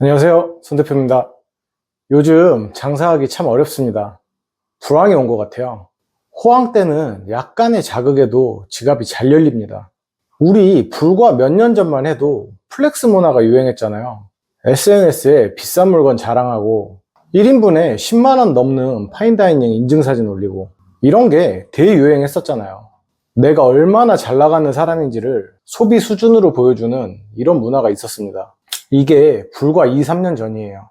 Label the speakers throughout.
Speaker 1: 안녕하세요. 손 대표입니다. 요즘 장사하기 참 어렵습니다. 불황이 온 것 같아요. 호황 때는 약간의 자극에도 지갑이 잘 열립니다. 우리 불과 몇 년 전만 해도 플렉스 문화가 유행했잖아요. SNS에 비싼 물건 자랑하고 1인분에 10만 원 넘는 파인다이닝 인증사진 올리고 이런 게 대유행했었잖아요. 내가 얼마나 잘 나가는 사람인지를 소비 수준으로 보여주는 이런 문화가 있었습니다. 이게 불과 2, 3년 전이에요.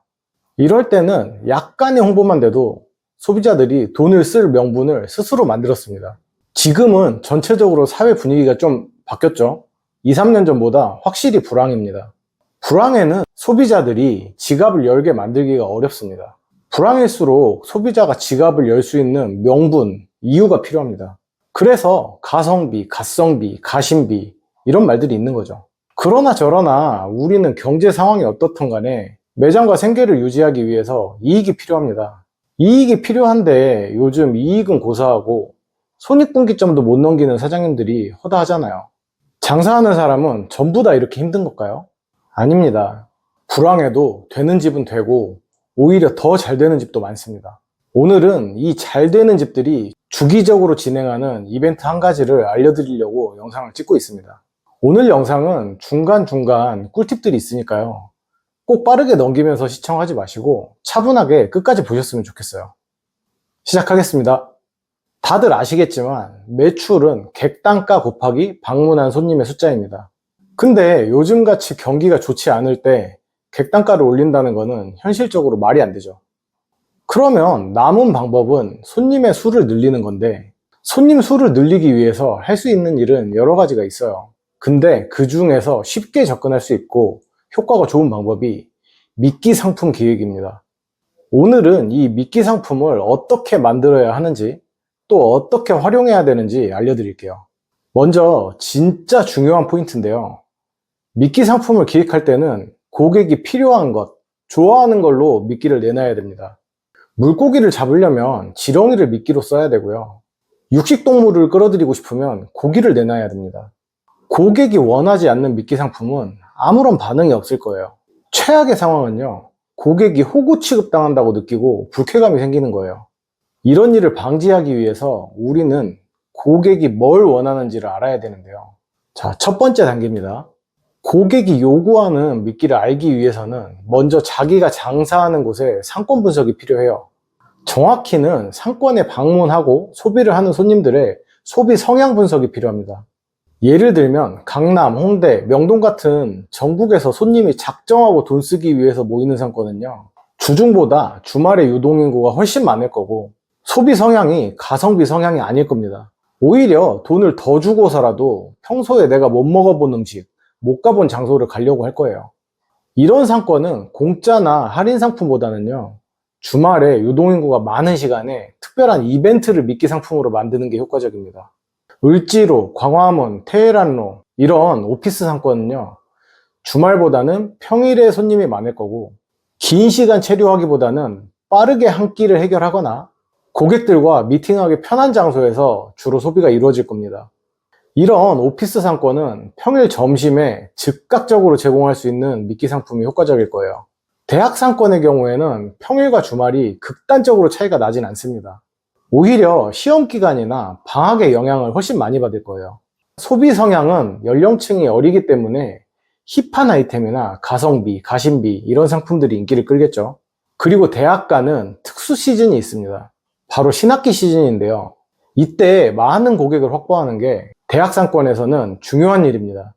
Speaker 1: 이럴 때는 약간의 홍보만 돼도 소비자들이 돈을 쓸 명분을 스스로 만들었습니다. 지금은 전체적으로 사회 분위기가 좀 바뀌었죠. 2, 3년 전보다 확실히 불황입니다. 불황에는 소비자들이 지갑을 열게 만들기가 어렵습니다. 불황일수록 소비자가 지갑을 열 수 있는 명분, 이유가 필요합니다. 그래서 가성비, 갓성비, 가심비 이런 말들이 있는 거죠. 그러나 저러나 우리는 경제 상황이 어떻든 간에 매장과 생계를 유지하기 위해서 이익이 필요합니다. 이익이 필요한데 요즘 이익은 고사하고 손익분기점도 못 넘기는 사장님들이 허다하잖아요. 장사하는 사람은 전부 다 이렇게 힘든 걸까요? 아닙니다. 불황해도 되는 집은 되고 오히려 더 잘 되는 집도 많습니다. 오늘은 이 잘 되는 집들이 주기적으로 진행하는 이벤트 한 가지를 알려드리려고 영상을 찍고 있습니다. 오늘 영상은 중간중간 꿀팁들이 있으니까요. 꼭 빠르게 넘기면서 시청하지 마시고 차분하게 끝까지 보셨으면 좋겠어요. 시작하겠습니다. 다들 아시겠지만 매출은 객단가 곱하기 방문한 손님의 숫자입니다. 근데 요즘같이 경기가 좋지 않을 때 객단가를 올린다는 것은 현실적으로 말이 안 되죠. 그러면 남은 방법은 손님의 수를 늘리는 건데 손님 수를 늘리기 위해서 할 수 있는 일은 여러 가지가 있어요. 근데 그 중에서 쉽게 접근할 수 있고 효과가 좋은 방법이 미끼 상품 기획입니다. 오늘은 이 미끼 상품을 어떻게 만들어야 하는지 또 어떻게 활용해야 되는지 알려드릴게요. 먼저 진짜 중요한 포인트인데요. 미끼 상품을 기획할 때는 고객이 필요한 것, 좋아하는 걸로 미끼를 내놔야 됩니다. 물고기를 잡으려면 지렁이를 미끼로 써야 되고요. 육식동물을 끌어들이고 싶으면 고기를 내놔야 됩니다. 고객이 원하지 않는 미끼 상품은 아무런 반응이 없을 거예요. 최악의 상황은요, 고객이 호구 취급당한다고 느끼고 불쾌감이 생기는 거예요. 이런 일을 방지하기 위해서 우리는 고객이 뭘 원하는지를 알아야 되는데요. 자, 첫 번째 단계입니다. 고객이 요구하는 미끼를 알기 위해서는 먼저 자기가 장사하는 곳에 상권 분석이 필요해요. 정확히는 상권에 방문하고 소비를 하는 손님들의 소비 성향 분석이 필요합니다. 예를 들면 강남, 홍대, 명동 같은 전국에서 손님이 작정하고 돈 쓰기 위해서 모이는 상권은요, 주중보다 주말에 유동인구가 훨씬 많을 거고 소비 성향이 가성비 성향이 아닐 겁니다. 오히려 돈을 더 주고서라도 평소에 내가 못 먹어본 음식, 못 가본 장소를 가려고 할 거예요. 이런 상권은 공짜나 할인 상품보다는요, 주말에 유동인구가 많은 시간에 특별한 이벤트를 미끼 상품으로 만드는 게 효과적입니다. 을지로, 광화문, 테헤란로 이런 오피스 상권은요, 주말보다는 평일에 손님이 많을 거고 긴 시간 체류하기보다는 빠르게 한 끼를 해결하거나 고객들과 미팅하기 편한 장소에서 주로 소비가 이루어질 겁니다. 이런 오피스 상권은 평일 점심에 즉각적으로 제공할 수 있는 미끼 상품이 효과적일 거예요. 대학 상권의 경우에는 평일과 주말이 극단적으로 차이가 나진 않습니다. 오히려 시험 기간이나 방학의 영향을 훨씬 많이 받을 거예요. 소비 성향은 연령층이 어리기 때문에 힙한 아이템이나 가성비, 가심비 이런 상품들이 인기를 끌겠죠. 그리고 대학가는 특수 시즌이 있습니다. 바로 신학기 시즌인데요. 이때 많은 고객을 확보하는 게 대학 상권에서는 중요한 일입니다.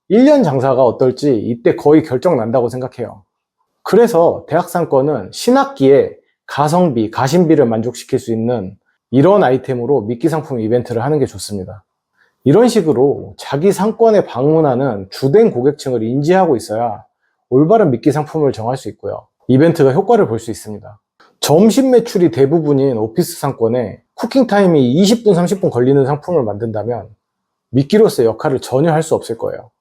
Speaker 1: 1년 장사가 어떨지 이때 거의 결정 난다고 생각해요. 그래서 대학 상권은 신학기에 가성비, 가심비를 만족시킬 수 있는 이런 아이템으로 미끼 상품 이벤트를 하는 게 좋습니다. 이런 식으로 자기 상권에 방문하는 주된 고객층을 인지하고 있어야 올바른 미끼 상품을 정할 수 있고요. 이벤트가 효과를 볼 수 있습니다. 점심 매출이 대부분인 오피스 상권에 쿠킹 타임이 20분, 30분 걸리는 상품을 만든다면 미끼로서의 역할을 전혀 할 수 없을 거예요.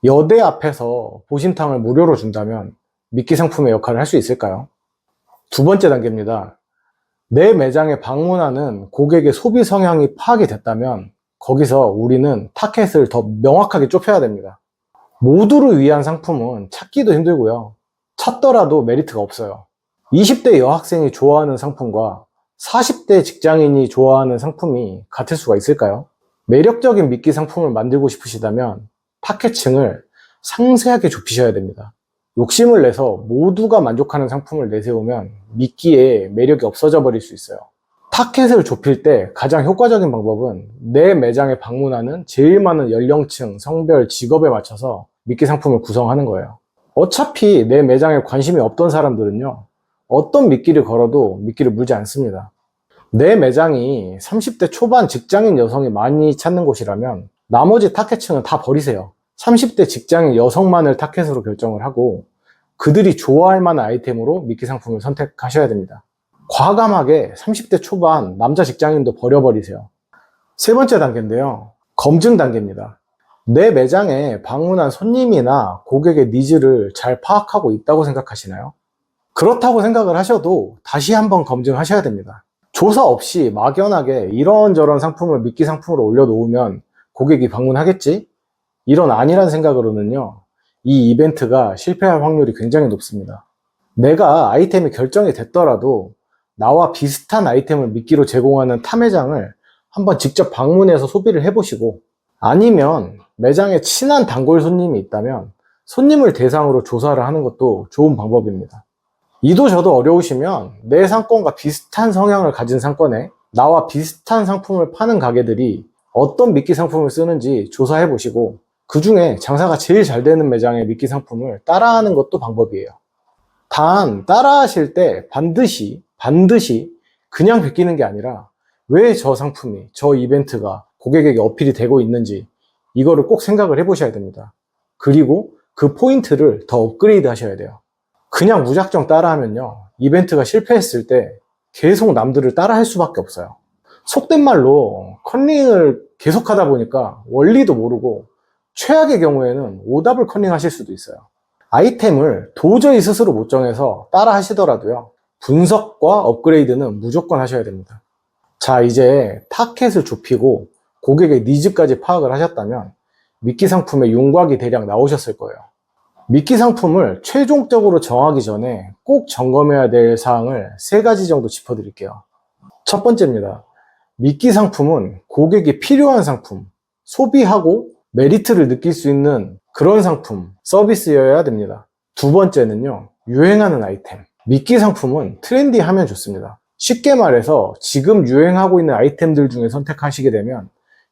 Speaker 1: 여대 앞에서 보신탕을 무료로 준다면 미끼 상품의 역할을 할 수 있을까요? 두 번째 단계입니다. 내 매장에 방문하는 고객의 소비 성향이 파악이 됐다면 거기서 우리는 타겟을 더 명확하게 좁혀야 됩니다. 모두를 위한 상품은 찾기도 힘들고요. 찾더라도 메리트가 없어요. 20대 여학생이 좋아하는 상품과 40대 직장인이 좋아하는 상품이 같을 수가 있을까요? 매력적인 미끼 상품을 만들고 싶으시다면 타겟층을 상세하게 좁히셔야 됩니다. 욕심을 내서 모두가 만족하는 상품을 내세우면 미끼의 매력이 없어져 버릴 수 있어요. 타겟을 좁힐 때 가장 효과적인 방법은 내 매장에 방문하는 제일 많은 연령층, 성별, 직업에 맞춰서 미끼 상품을 구성하는 거예요. 어차피 내 매장에 관심이 없던 사람들은요, 어떤 미끼를 걸어도 미끼를 물지 않습니다. 내 매장이 30대 초반 직장인 여성이 많이 찾는 곳이라면 나머지 타겟층은 다 버리세요. 30대 직장인 여성만을 타겟으로 결정을 하고 그들이 좋아할 만한 아이템으로 미끼 상품을 선택하셔야 됩니다. 과감하게 30대 초반 남자 직장인도 버려버리세요. 세 번째 단계인데요. 검증 단계입니다. 내 매장에 방문한 손님이나 고객의 니즈를 잘 파악하고 있다고 생각하시나요? 그렇다고 생각을 하셔도 다시 한번 검증하셔야 됩니다. 조사 없이 막연하게 이런저런 상품을 미끼 상품으로 올려놓으면 고객이 방문하겠지? 이런 아니란 생각으로는요, 이 이벤트가 실패할 확률이 굉장히 높습니다. 내가 아이템이 결정이 됐더라도 나와 비슷한 아이템을 미끼로 제공하는 타 매장을 한번 직접 방문해서 소비를 해보시고, 아니면 매장에 친한 단골 손님이 있다면 손님을 대상으로 조사를 하는 것도 좋은 방법입니다. 이도 저도 어려우시면 내 상권과 비슷한 성향을 가진 상권에 나와 비슷한 상품을 파는 가게들이 어떤 미끼 상품을 쓰는지 조사해 보시고 그 중에 장사가 제일 잘 되는 매장의 미끼 상품을 따라하는 것도 방법이에요. 단 따라하실 때 반드시 그냥 베끼는 게 아니라 왜 저 상품이, 저 이벤트가 고객에게 어필이 되고 있는지 이거를 꼭 생각을 해 보셔야 됩니다. 그리고 그 포인트를 더 업그레이드 하셔야 돼요. 그냥 무작정 따라하면요, 이벤트가 실패했을 때 계속 남들을 따라할 수밖에 없어요. 속된 말로 컨닝을 계속 하다 보니까 원리도 모르고 최악의 경우에는 오답을 컨닝하실 수도 있어요. 아이템을 도저히 스스로 못 정해서 따라 하시더라도요, 분석과 업그레이드는 무조건 하셔야 됩니다. 자, 이제 타켓을 좁히고 고객의 니즈까지 파악을 하셨다면 미끼 상품의 윤곽이 대략 나오셨을 거예요. 미끼 상품을 최종적으로 정하기 전에 꼭 점검해야 될 사항을 3가지 정도 짚어드릴게요. 첫 번째입니다. 미끼 상품은 고객이 필요한 상품, 소비하고 메리트를 느낄 수 있는 그런 상품, 서비스여야 됩니다. 두 번째는요, 유행하는 아이템. 미끼 상품은 트렌디하면 좋습니다. 쉽게 말해서 지금 유행하고 있는 아이템들 중에 선택하시게 되면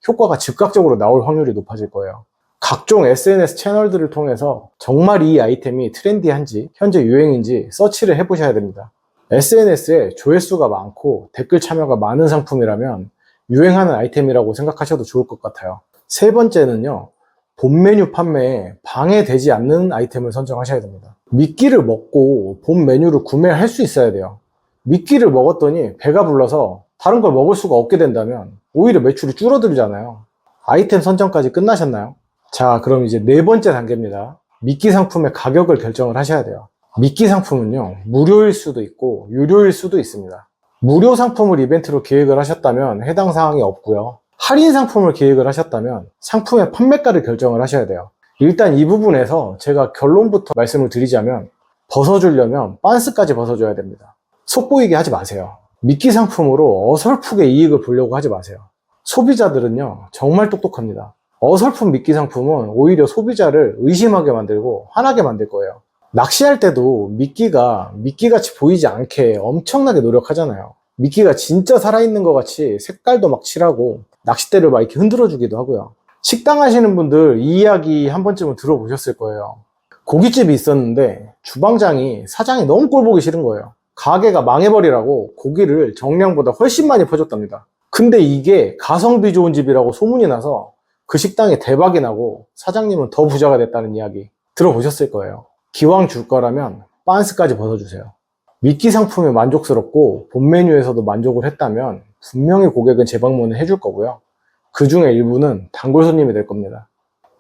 Speaker 1: 효과가 즉각적으로 나올 확률이 높아질 거예요. 각종 SNS 채널들을 통해서 정말 이 아이템이 트렌디한지 현재 유행인지 서치를 해보셔야 됩니다. SNS에 조회수가 많고 댓글 참여가 많은 상품이라면 유행하는 아이템이라고 생각하셔도 좋을 것 같아요. 세 번째는요, 본 메뉴 판매에 방해되지 않는 아이템을 선정하셔야 됩니다. 미끼를 먹고 본 메뉴를 구매할 수 있어야 돼요. 미끼를 먹었더니 배가 불러서 다른 걸 먹을 수가 없게 된다면 오히려 매출이 줄어들잖아요. 아이템 선정까지 끝나셨나요? 자, 그럼 이제 4번째 단계입니다. 미끼 상품의 가격을 결정을 하셔야 돼요. 미끼 상품은요, 무료일 수도 있고 유료일 수도 있습니다. 무료 상품을 이벤트로 기획을 하셨다면 해당 사항이 없고요. 할인 상품을 기획을 하셨다면 상품의 판매가를 결정을 하셔야 돼요. 일단 이 부분에서 제가 결론부터 말씀을 드리자면 벗어주려면 빤스까지 벗어줘야 됩니다. 속보이게 하지 마세요. 미끼 상품으로 어설프게 이익을 보려고 하지 마세요. 소비자들은요, 정말 똑똑합니다. 어설픈 미끼 상품은 오히려 소비자를 의심하게 만들고 화나게 만들 거예요. 낚시할 때도 미끼가 미끼같이 보이지 않게 엄청나게 노력하잖아요. 미끼가 진짜 살아있는 것 같이 색깔도 막 칠하고 낚싯대를 막 이렇게 흔들어 주기도 하고요. 식당 하시는 분들 이 이야기 한 번쯤은 들어보셨을 거예요. 고깃집이 있었는데 주방장이 사장이 너무 꼴보기 싫은 거예요. 가게가 망해버리라고 고기를 정량보다 훨씬 많이 퍼줬답니다. 근데 이게 가성비 좋은 집이라고 소문이 나서 그 식당에 대박이 나고 사장님은 더 부자가 됐다는 이야기 들어보셨을 거예요. 기왕 줄 거라면 빤스까지 벗어주세요. 미끼 상품에 만족스럽고 본 메뉴에서도 만족을 했다면 분명히 고객은 재방문을 해줄 거고요. 그 중에 일부는 단골 손님이 될 겁니다.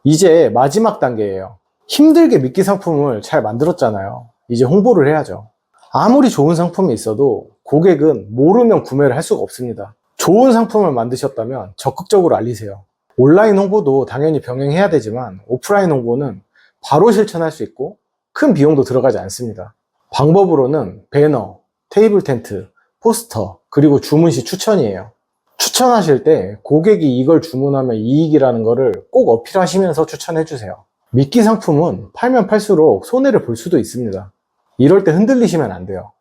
Speaker 1: 이제 마지막 단계예요. 힘들게 미끼 상품을 잘 만들었잖아요. 이제 홍보를 해야죠. 아무리 좋은 상품이 있어도 고객은 모르면 구매를 할 수가 없습니다. 좋은 상품을 만드셨다면 적극적으로 알리세요. 온라인 홍보도 당연히 병행해야 되지만 오프라인 홍보는 바로 실천할 수 있고 큰 비용도 들어가지 않습니다. 방법으로는 배너, 테이블 텐트, 포스터, 그리고 주문 시 추천이에요. 추천하실 때 고객이 이걸 주문하면 이익이라는 거를 꼭 어필하시면서 추천해 주세요. 미끼 상품은 팔면 팔수록 손해를 볼 수도 있습니다. 이럴 때 흔들리시면 안 돼요.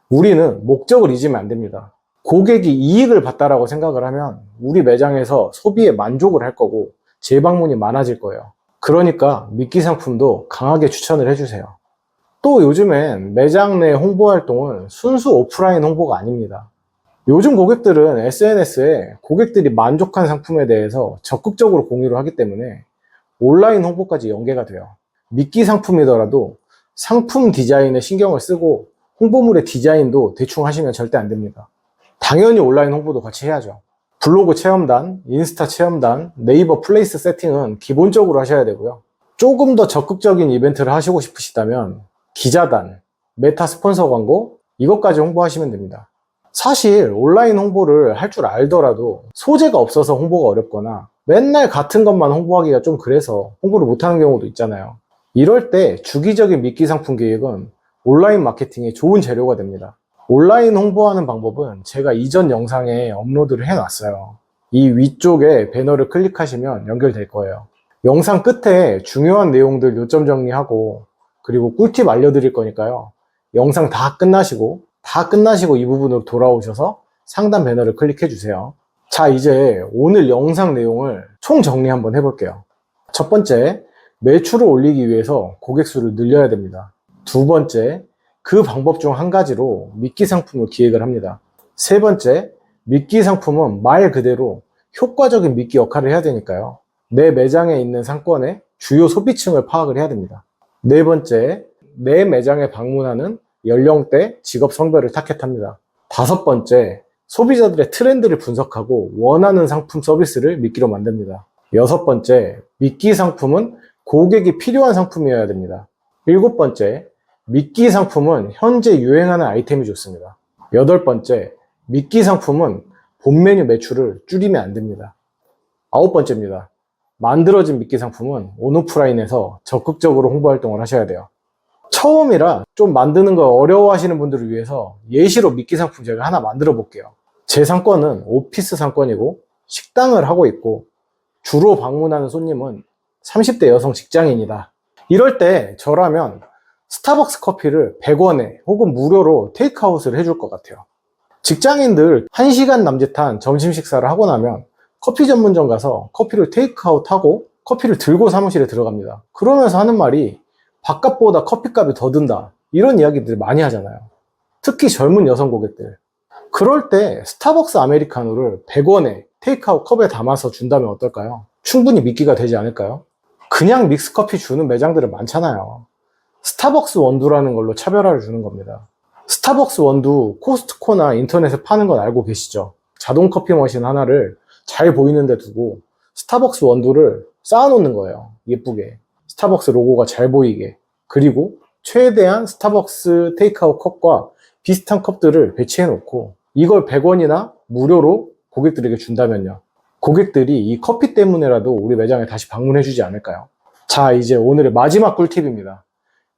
Speaker 1: 우리는 목적을 잊으면 안 됩니다. 고객이 이익을 봤다라고 생각을 하면 우리 매장에서 소비에 만족을 할 거고 재방문이 많아질 거예요. 그러니까 미끼 상품도 강하게 추천을 해주세요. 또 요즘엔 매장 내 홍보 활동은 순수 오프라인 홍보가 아닙니다. 요즘 고객들은 SNS에 고객들이 만족한 상품에 대해서 적극적으로 공유를 하기 때문에 온라인 홍보까지 연계가 돼요. 미끼 상품이더라도 상품 디자인에 신경을 쓰고 홍보물의 디자인도 대충 하시면 절대 안 됩니다. 당연히 온라인 홍보도 같이 해야죠. 블로그 체험단, 인스타 체험단, 네이버 플레이스 세팅은 기본적으로 하셔야 되고요. 조금 더 적극적인 이벤트를 하시고 싶으시다면 기자단, 메타 스폰서 광고 이것까지 홍보하시면 됩니다. 사실 온라인 홍보를 할 줄 알더라도 소재가 없어서 홍보가 어렵거나 맨날 같은 것만 홍보하기가 좀 그래서 홍보를 못하는 경우도 있잖아요. 이럴 때 주기적인 미끼 상품 계획은 온라인 마케팅의 좋은 재료가 됩니다. 온라인 홍보하는 방법은 제가 이전 영상에 업로드를 해놨어요. 이 위쪽에 배너를 클릭하시면 연결될 거예요. 영상 끝에 중요한 내용들 요점 정리하고 그리고 꿀팁 알려드릴 거니까요. 영상 다 끝나시고 이 부분으로 돌아오셔서 상단 배너를 클릭해 주세요. 자, 이제 오늘 영상 내용을 총 정리 한번 해볼게요. 첫 번째, 매출을 올리기 위해서 고객 수를 늘려야 됩니다. 두 번째, 그 방법 중 한 가지로 미끼 상품을 기획을 합니다. 세 번째, 미끼 상품은 말 그대로 효과적인 미끼 역할을 해야 되니까요. 내 매장에 있는 상권의 주요 소비층을 파악을 해야 됩니다. 네 번째, 내 매장에 방문하는 연령대, 직업 성별을 타겟합니다. 다섯 번째, 소비자들의 트렌드를 분석하고 원하는 상품 서비스를 미끼로 만듭니다. 여섯 번째, 미끼 상품은 고객이 필요한 상품이어야 됩니다. 일곱 번째, 미끼 상품은 현재 유행하는 아이템이 좋습니다. 여덟 번째, 미끼 상품은 본 메뉴 매출을 줄이면 안 됩니다. 아홉 번째입니다. 만들어진 미끼 상품은 온오프라인에서 적극적으로 홍보 활동을 하셔야 돼요. 처음이라 좀 만드는 거 어려워하시는 분들을 위해서 예시로 미끼 상품 제가 하나 만들어 볼게요. 제 상권은 오피스 상권이고 식당을 하고 있고 주로 방문하는 손님은 30대 여성 직장인이다. 이럴 때 저라면 스타벅스 커피를 100원에 혹은 무료로 테이크아웃을 해줄 것 같아요. 직장인들 1시간 남짓한 점심 식사를 하고 나면 커피 전문점 가서 커피를 테이크아웃하고 커피를 들고 사무실에 들어갑니다. 그러면서 하는 말이 바깥보다 커피값이 더 든다. 이런 이야기들 많이 하잖아요. 특히 젊은 여성 고객들. 그럴 때 스타벅스 아메리카노를 100원에 테이크아웃 컵에 담아서 준다면 어떨까요? 충분히 미끼가 되지 않을까요? 그냥 믹스커피 주는 매장들은 많잖아요. 스타벅스 원두라는 걸로 차별화를 주는 겁니다. 스타벅스 원두 코스트코나 인터넷에 파는 건 알고 계시죠? 자동 커피 머신 하나를 잘 보이는 데 두고 스타벅스 원두를 쌓아놓는 거예요. 예쁘게. 스타벅스 로고가 잘 보이게. 그리고 최대한 스타벅스 테이크아웃 컵과 비슷한 컵들을 배치해 놓고 이걸 100원이나 무료로 고객들에게 준다면요. 고객들이 이 커피 때문에라도 우리 매장에 다시 방문해 주지 않을까요? 자, 이제 오늘의 마지막 꿀팁입니다.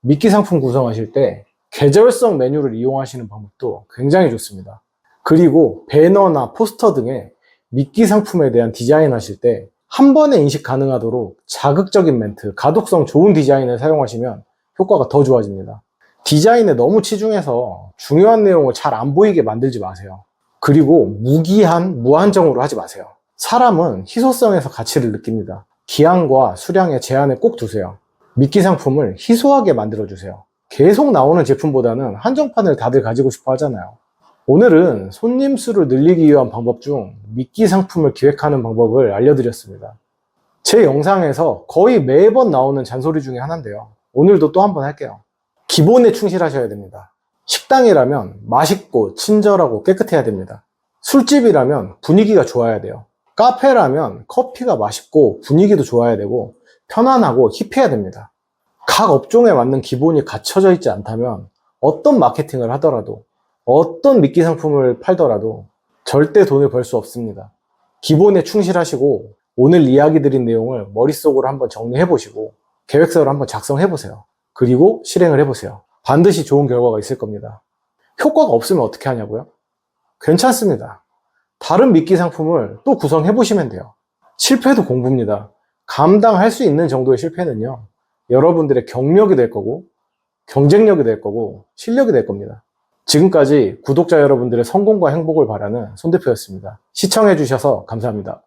Speaker 1: 미끼 상품 구성하실 때 계절성 메뉴를 이용하시는 방법도 굉장히 좋습니다. 그리고 배너나 포스터 등의 미끼 상품에 대한 디자인 하실 때 한 번에 인식 가능하도록 자극적인 멘트, 가독성 좋은 디자인을 사용하시면 효과가 더 좋아집니다. 디자인에 너무 치중해서 중요한 내용을 잘 안 보이게 만들지 마세요. 그리고 무기한, 무한정으로 하지 마세요. 사람은 희소성에서 가치를 느낍니다. 기한과 수량의 제한을 꼭 두세요. 미끼 상품을 희소하게 만들어주세요. 계속 나오는 제품보다는 한정판을 다들 가지고 싶어 하잖아요. 오늘은 손님 수를 늘리기 위한 방법 중 미끼 상품을 기획하는 방법을 알려드렸습니다. 제 영상에서 거의 매번 나오는 잔소리 중에 하나인데요. 오늘도 또 한번 할게요. 기본에 충실하셔야 됩니다. 식당이라면 맛있고 친절하고 깨끗해야 됩니다. 술집이라면 분위기가 좋아야 돼요. 카페라면 커피가 맛있고 분위기도 좋아야 되고 편안하고 힙해야 됩니다. 각 업종에 맞는 기본이 갖춰져 있지 않다면 어떤 마케팅을 하더라도 어떤 미끼 상품을 팔더라도 절대 돈을 벌 수 없습니다. 기본에 충실하시고 오늘 이야기 드린 내용을 머릿속으로 한번 정리해 보시고 계획서를 한번 작성해 보세요. 그리고 실행을 해보세요. 반드시 좋은 결과가 있을 겁니다. 효과가 없으면 어떻게 하냐고요? 괜찮습니다. 다른 미끼 상품을 또 구성해 보시면 돼요. 실패도 공부입니다. 감당할 수 있는 정도의 실패는요, 여러분들의 경력이 될 거고, 경쟁력이 될 거고, 실력이 될 겁니다. 지금까지 구독자 여러분들의 성공과 행복을 바라는 손 대표였습니다. 시청해 주셔서 감사합니다.